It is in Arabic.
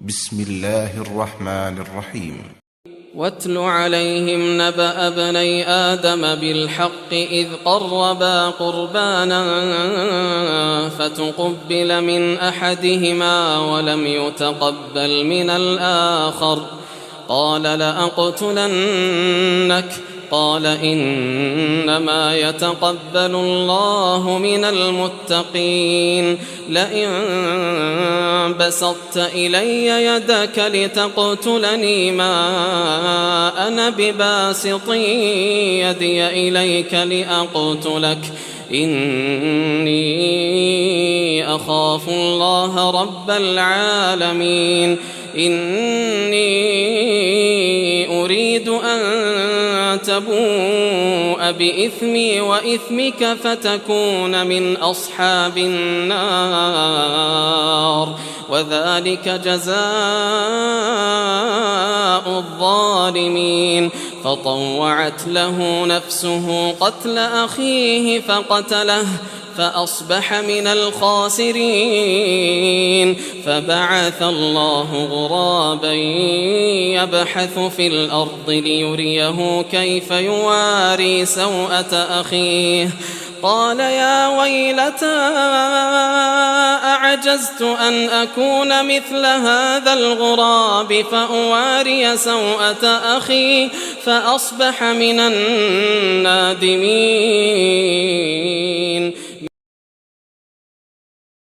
بسم الله الرحمن الرحيم. واتل عليهم نبأ ابني آدم بالحق إذ قربا قربانا فتقبل من أحدهما ولم يتقبل من الآخر قال لأقتلنك قال إنما يتقبل الله من المتقين لئن بسطت إلي يدك لتقتلني ما أنا بباسط يدي إليك لأقتلك إني أخاف الله رب العالمين إني أريد أن تبوء بإثمي وإثمك فتكون من أصحاب النار وذلك جزاء الظالمين فطوعت له نفسه قتل أخيه فقتله فأصبح من الخاسرين فبعث الله غرابا يبحث في الأرض ليريه كيف يواري سوءة أخيه قال يا ويلتى أعجزت أن أكون مثل هذا الغراب فأواري سوءة أخي فأصبح من النادمين